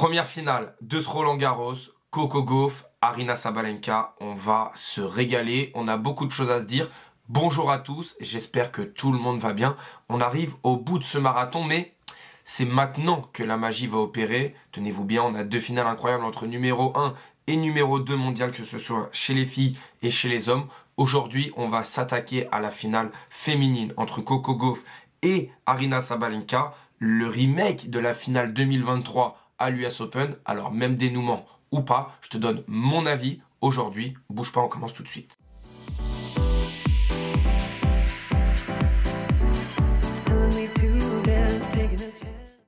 Première finale de ce Roland-Garros, Coco Gauff, Aryna Sabalenka. On va se régaler, on a beaucoup de choses à se dire. Bonjour à tous, j'espère que tout le monde va bien. On arrive au bout de ce marathon, mais c'est maintenant que la magie va opérer. Tenez-vous bien, on a deux finales incroyables entre numéro 1 et numéro 2 mondial, que ce soit chez les filles et chez les hommes. Aujourd'hui, on va s'attaquer à la finale féminine entre Coco Gauff et Aryna Sabalenka, le remake de la finale 2023 à l'US Open. Alors même dénouement ou pas, je te donne mon avis aujourd'hui. Bouge pas, on commence tout de suite.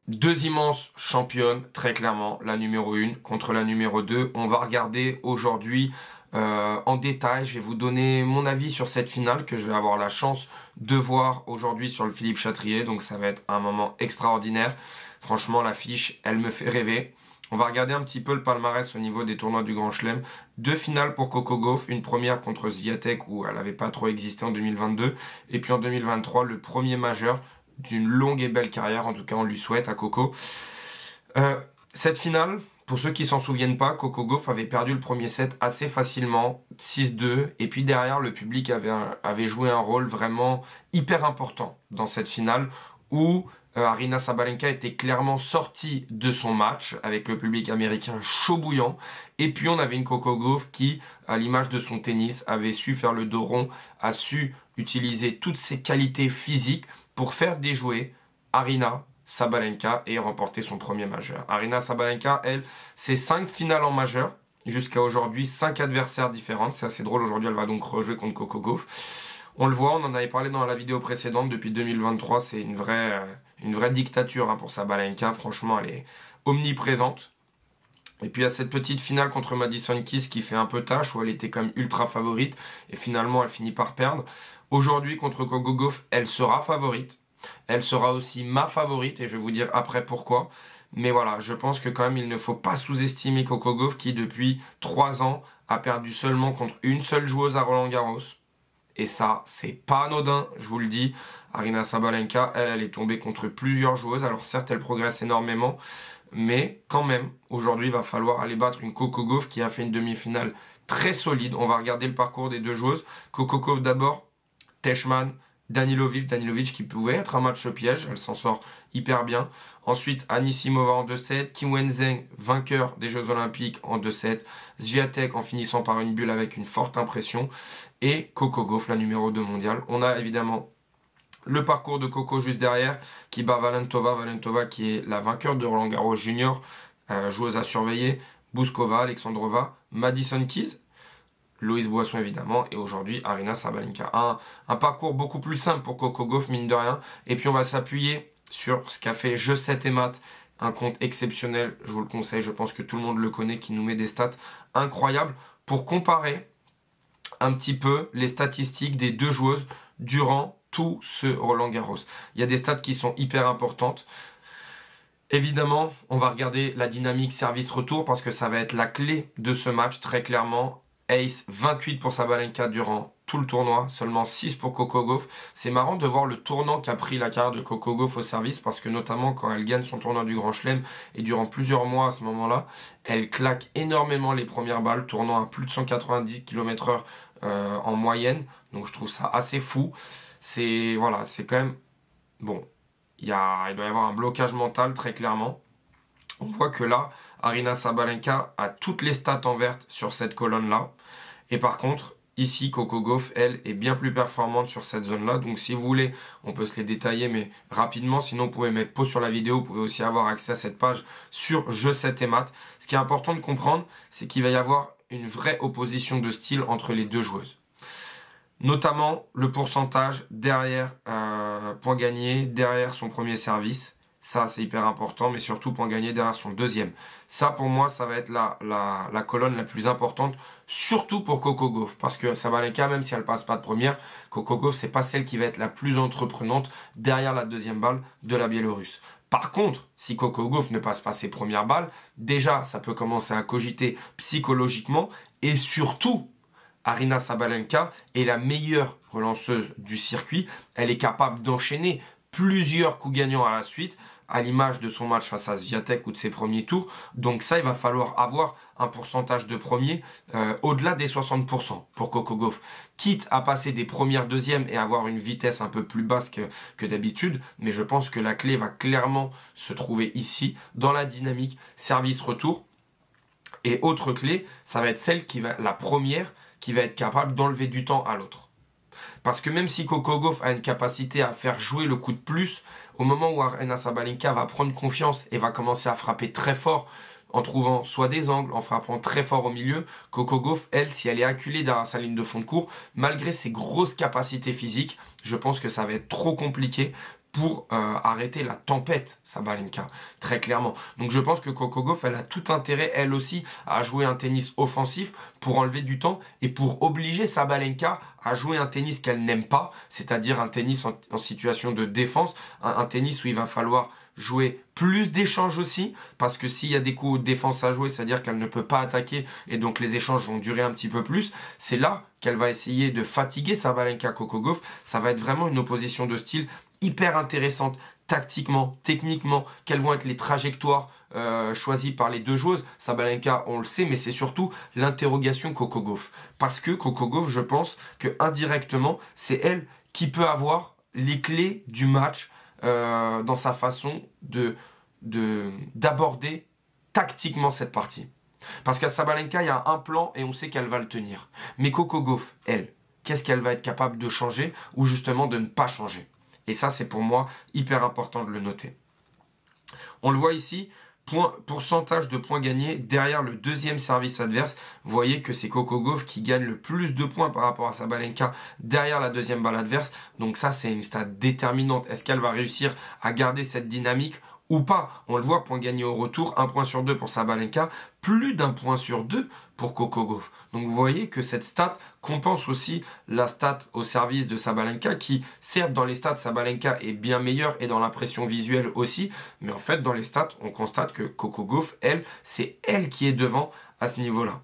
Deux immenses championnes, très clairement, la numéro 1 contre la numéro 2. On va regarder aujourd'hui en détail. Je vais vous donner mon avis sur cette finale que je vais avoir la chance de voir aujourd'hui sur le Philippe Chatrier. Donc ça va être un moment extraordinaire. Franchement, l'affiche, elle me fait rêver. On va regarder un petit peu le palmarès au niveau des tournois du Grand Chelem. Deux finales pour Coco Gauff, une première contre Swiatek où elle n'avait pas trop existé en 2022. Et puis en 2023, le premier majeur d'une longue et belle carrière. En tout cas, on lui souhaite à Coco. Cette finale, pour ceux qui s'en souviennent pas, Coco Gauff avait perdu le premier set assez facilement, 6-2. Et puis derrière, le public avait joué un rôle vraiment hyper important dans cette finale où Aryna Sabalenka était clairement sortie de son match avec le public américain chaud bouillant. Et puis on avait une Coco Gauff qui, à l'image de son tennis, avait su faire le dos rond, a su utiliser toutes ses qualités physiques pour faire déjouer Aryna Sabalenka et remporter son premier majeur. Aryna Sabalenka, elle, c'est 5 finales en majeur. Jusqu'à aujourd'hui, 5 adversaires différents. C'est assez drôle, aujourd'hui elle va donc rejouer contre Coco Gauff. On le voit, on en avait parlé dans la vidéo précédente, depuis 2023, c'est une vraie dictature pour Sabalenka. Franchement, elle est omniprésente. Et puis il y a cette petite finale contre Madison Keys qui fait un peu tâche, où elle était quand même ultra favorite, et finalement elle finit par perdre. Aujourd'hui, contre Coco Gauff, elle sera favorite. Elle sera aussi ma favorite, et je vais vous dire après pourquoi. Mais voilà, je pense que quand même il ne faut pas sous-estimer Coco Gauff qui, depuis 3 ans, a perdu seulement contre une seule joueuse à Roland-Garros. Et ça, c'est pas anodin, je vous le dis. Aryna Sabalenka, elle est tombée contre plusieurs joueuses. Alors certes, elle progresse énormément. Mais quand même, aujourd'hui, il va falloir aller battre une Coco Gauff qui a fait une demi-finale très solide. On va regarder le parcours des deux joueuses. Coco Gauff d'abord, Teichmann, Danilovic qui pouvait être un match piège. Elle s'en sort hyper bien. Ensuite, Anisimova en 2-7. Qin Weizheng, vainqueur des Jeux Olympiques en 2-7. Swiatek en finissant par une bulle avec une forte impression. Et Coco Gauff, la numéro 2 mondiale. On a évidemment le parcours de Coco juste derrière, qui bat Valentova. Valentova qui est la vainqueur de Roland-Garros Junior, joueuse à surveiller. Bouzkova, Alexandrova, Madison Keys, Louise Boisson évidemment, et aujourd'hui Aryna Sabalenka. Un parcours beaucoup plus simple pour Coco Gauff, mine de rien. Et puis on va s'appuyer sur ce qu'a fait Jeux 7 et Mat, un compte exceptionnel, je vous le conseille, je pense que tout le monde le connaît, qui nous met des stats incroyables pour comparer un petit peu les statistiques des deux joueuses durant tout ce Roland-Garros. Il y a des stats qui sont hyper importantes. Évidemment, on va regarder la dynamique service-retour parce que ça va être la clé de ce match, très clairement. Ace 28 pour Sabalenka durant tout le tournoi, seulement 6 pour Coco Gauff. C'est marrant de voir le tournant qu'a pris la carrière de Coco Gauff au service, parce que notamment quand elle gagne son tournoi du Grand Chelem et durant plusieurs mois à ce moment-là, elle claque énormément les premières balles, tournant à plus de 190 km/h en moyenne. Donc je trouve ça assez fou. C'est quand même bon. Il doit y avoir un blocage mental très clairement. On voit que là, Aryna Sabalenka a toutes les stats en vert sur cette colonne-là. Et par contre, ici, Coco Gauff, elle, est bien plus performante sur cette zone-là. Donc si vous voulez, on peut se les détailler, mais rapidement. Sinon, vous pouvez mettre pause sur la vidéo. Vous pouvez aussi avoir accès à cette page sur Jeux 7 et Mat. Ce qui est important de comprendre, c'est qu'il va y avoir une vraie opposition de style entre les deux joueuses. Notamment le pourcentage derrière point gagné, derrière son premier service. Ça, c'est hyper important, mais surtout point gagné derrière son deuxième. Ça, pour moi, ça va être la colonne la plus importante, surtout pour Coco Gauff. Parce que Sabalenka, même si elle passe pas de première, Coco Gauff, c'est pas celle qui va être la plus entreprenante derrière la deuxième balle de la Biélorusse. Par contre, si Coco Gauff ne passe pas ses premières balles, déjà, ça peut commencer à cogiter psychologiquement. Et surtout, Aryna Sabalenka est la meilleure relanceuse du circuit. Elle est capable d'enchaîner plusieurs coups gagnants à la suite. à l'image de son match face à Swiatek ou de ses premiers tours. Donc ça, il va falloir avoir un pourcentage de premier au-delà des 60% pour Coco Gauff. Quitte à passer des premières, deuxièmes et avoir une vitesse un peu plus basse que d'habitude. Mais je pense que la clé va clairement se trouver ici, dans la dynamique service-retour. Et autre clé, ça va être la première qui va être capable d'enlever du temps à l'autre. Parce que même si Coco Gauff a une capacité à faire jouer le coup de plus, au moment où Aryna Sabalenka va prendre confiance et va commencer à frapper très fort, en trouvant soit des angles, en frappant très fort au milieu, Coco Gauff, elle, si elle est acculée derrière sa ligne de fond de cours, malgré ses grosses capacités physiques, je pense que ça va être trop compliqué pour arrêter la tempête Sabalenka, très clairement. Donc je pense que Coco Gauff, elle a tout intérêt, elle aussi, à jouer un tennis offensif pour enlever du temps et pour obliger Sabalenka à jouer un tennis qu'elle n'aime pas, c'est-à-dire un tennis en situation de défense, un tennis où il va falloir jouer plus d'échanges aussi, parce que s'il y a des coups de défense à jouer, c'est-à-dire qu'elle ne peut pas attaquer et donc les échanges vont durer un petit peu plus, c'est là qu'elle va essayer de fatiguer Sabalenka Coco Gauff. Ça va être vraiment une opposition de style hyper intéressante, tactiquement, techniquement, quelles vont être les trajectoires choisies par les deux joueuses. Sabalenka, on le sait, mais c'est surtout l'interrogation Coco Gauff. Parce que Coco Gauff, je pense que indirectement, c'est elle qui peut avoir les clés du match dans sa façon d'aborder tactiquement cette partie. Parce qu'à Sabalenka, il y a un plan et on sait qu'elle va le tenir. Mais Coco Gauff, elle, qu'est-ce qu'elle va être capable de changer ou justement de ne pas changer? Et ça, c'est pour moi hyper important de le noter. On le voit ici, pourcentage de points gagnés derrière le deuxième service adverse. Vous voyez que c'est Coco Gauff qui gagne le plus de points par rapport à Sabalenka derrière la deuxième balle adverse. Donc ça, c'est une stat déterminante. Est-ce qu'elle va réussir à garder cette dynamique ou pas? On le voit, point gagné au retour, 1 point sur 2 pour Sabalenka, plus d'1 point sur 2 pour Coco Gauff. Donc vous voyez que cette stat compense aussi la stat au service de Sabalenka qui, certes, dans les stats, Sabalenka est bien meilleure et dans l'impression visuelle aussi, mais en fait, dans les stats, on constate que Coco Gauff, elle, c'est elle qui est devant à ce niveau-là.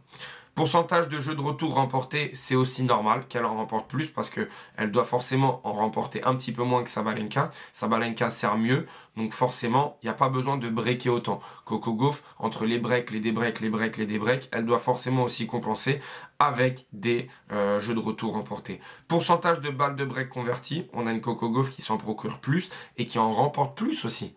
Pourcentage de jeux de retour remportés, c'est aussi normal qu'elle en remporte plus parce qu'elle doit forcément en remporter un petit peu moins que Sabalenka. Sabalenka sert mieux, donc forcément, il n'y a pas besoin de breaker autant. Coco Gauff, entre les breaks, les débreaks, les breaks, les débreaks, elle doit forcément aussi compenser avec des jeux de retour remportés. Pourcentage de balles de break converties, on a une Coco Gauff qui s'en procure plus et qui en remporte plus aussi.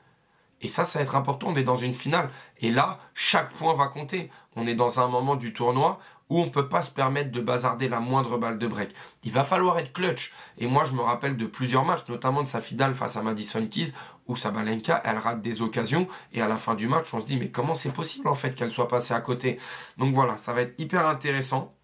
Et ça va être important, on est dans une finale. Et là, chaque point va compter. On est dans un moment du tournoi où on ne peut pas se permettre de bazarder la moindre balle de break. Il va falloir être clutch. Et moi, je me rappelle de plusieurs matchs, notamment de sa finale face à Madison Keys, où Sabalenka, elle rate des occasions. Et à la fin du match, on se dit, mais comment c'est possible en fait qu'elle soit passée à côté? Donc voilà, ça va être hyper intéressant.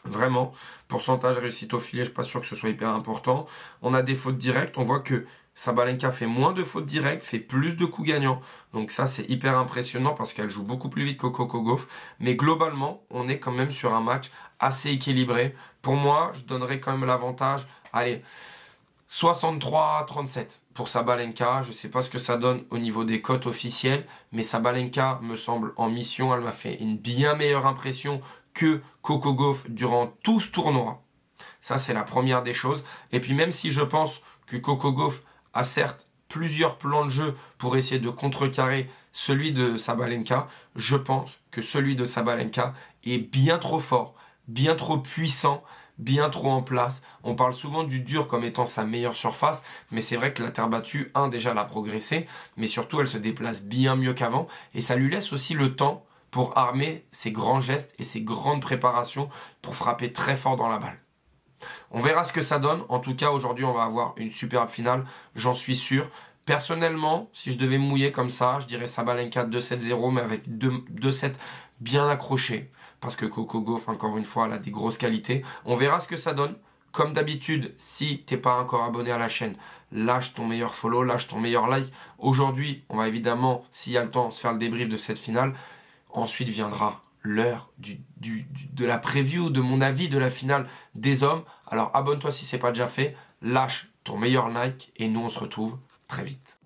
Vraiment, pourcentage réussite au filet, je ne suis pas sûr que ce soit hyper important. On a des fautes directes, on voit que Sabalenka fait moins de fautes directes, fait plus de coups gagnants. Donc ça, c'est hyper impressionnant parce qu'elle joue beaucoup plus vite que Coco Gauff. Mais globalement, on est quand même sur un match assez équilibré. Pour moi, je donnerais quand même l'avantage, allez, 63-37 pour Sabalenka. Je ne sais pas ce que ça donne au niveau des cotes officielles, mais Sabalenka me semble en mission. Elle m'a fait une bien meilleure impression que Coco Gauff durant tout ce tournoi. Ça, c'est la première des choses. Et puis même si je pense que Coco Gauff a certes plusieurs plans de jeu pour essayer de contrecarrer celui de Sabalenka, je pense que celui de Sabalenka est bien trop fort, bien trop puissant, bien trop en place. On parle souvent du dur comme étant sa meilleure surface, mais c'est vrai que la terre battue, déjà, elle a progressé, mais surtout, elle se déplace bien mieux qu'avant, et ça lui laisse aussi le temps pour armer ses grands gestes et ses grandes préparations pour frapper très fort dans la balle. On verra ce que ça donne. En tout cas, aujourd'hui, on va avoir une superbe finale, j'en suis sûr. Personnellement, si je devais mouiller comme ça, je dirais Sabalenka 2-7-0, mais avec 2-7 bien accrochés. Parce que Coco Gauff, encore une fois, elle a des grosses qualités. On verra ce que ça donne. Comme d'habitude, si tu n'es pas encore abonné à la chaîne, lâche ton meilleur follow, lâche ton meilleur like. Aujourd'hui, on va évidemment, s'il y a le temps, se faire le débrief de cette finale. Ensuite viendra l'heure de la preview, de mon avis de la finale des hommes. Alors abonne-toi si ce n'est pas déjà fait, lâche ton meilleur like et nous on se retrouve très vite.